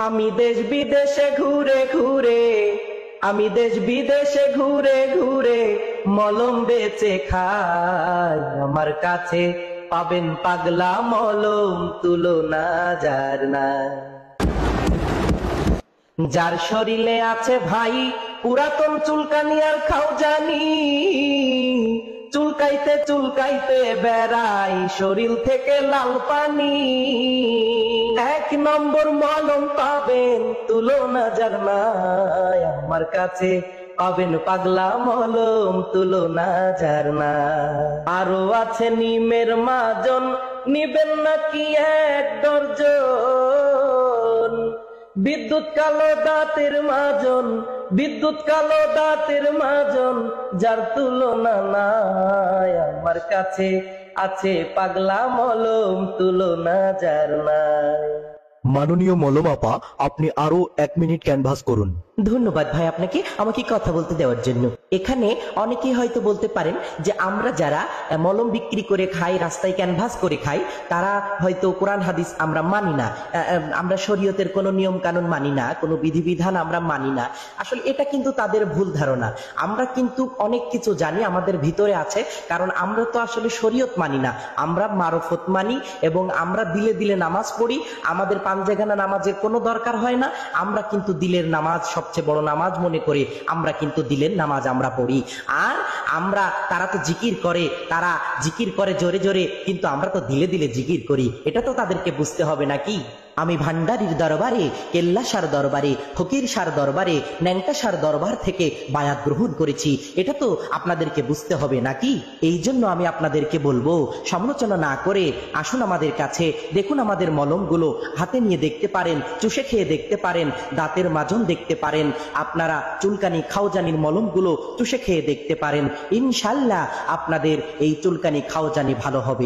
আমি দেশ বিদেশে ঘুরে ঘুরে মলম বেচে খাই। আমার কাছে পাবেন পাগলা মলম, তুলনা যার নাই। যার শরীরে আছে ভাই পুরাতন চুলকানি আর খাওজানি, চুলকাইতে চুলকাইতে বেড়াই শরীর থেকে লাল পানি। এক নম্বর মলম পাবেন, তুলনা যার নাই। আমার কাছে পাবেন পাগলা মলম, তুলনা যার নাই। আরো আছে নিমের মাজন, নিবেন নাকি 1 ডর্জন। বিদ্যুৎ কালো দাঁতের মাজন, যার তুলনা নাই। আমার কাছে আছে পাগলা মলম, তুলনা যার নাই। মাননীয় মলম আপা, আপনি আরো 1 মিনিট ক্যানভাস করুন। ধন্যবাদ ভাই আপনাকে আমাকে কথা বলতে দেওয়ার জন্য। এখানে অনেকেই হয়তো বলতে পারেন যে আমরা যারা মলম বিক্রি করে খাই, রাস্তায় ক্যানভাস করে খাই, তারা হয়তো কোরআন হাদিস আমরা মানি না, আমরা শরীয়তের কোনো নিয়ম কানুন মানি না, কোনো বিধিবিধান আমরা মানি না। আসলে এটা কিন্তু তাদের ভুল ধারণা। আমরা কিন্তু অনেক কিছু জানি, আমাদের ভিতরে আছে, কারণ আমরা তো আসলে শরীয়ত মানি না, আমরা মারফত মানি এবং আমরা দিলে দিলে নামাজ পড়ি। আমাদের পাঞ্জেগানা নামাজের কোনো দরকার হয় না, আমরা কিন্তু দিলের নামাজ সবচেয়ে বড় নামাজ মনে করে আমরা কিন্তু দিলের নামাজ আমরা পড়ি। আর তারা তো জিকির করে জোরে জোরে, কিন্তু আমরা তো দিলে দিলে জিকির করি। এটা তো তাদেরকে বুঝতে হবে নাকি? আমি ভান্ডারির দরবারে, কেল্লা সার দরবারে, ফকির সার দরবারে, ন্যাংটা সার দরবার থেকে বায়াত গ্রহণ করেছি, এটা তো আপনাদেরকে বুঝতে হবে নাকি? এই জন্য আমি আপনাদেরকে বলবো, সমালোচনা না করে আসুন আমাদের কাছে, দেখুন আমাদের মলমগুলো, হাতে নিয়ে দেখতে পারেন, চুষে খেয়ে দেখতে পারেন, দাঁতের মাজন দেখতে পারেন, আপনারা চুলকানি খাওজানির মলমগুলো চুষে খেয়ে দেখতে পারেন। ইনশাল্লাহ আপনাদের এই চুলকানি খাওজানি ভালো হবে।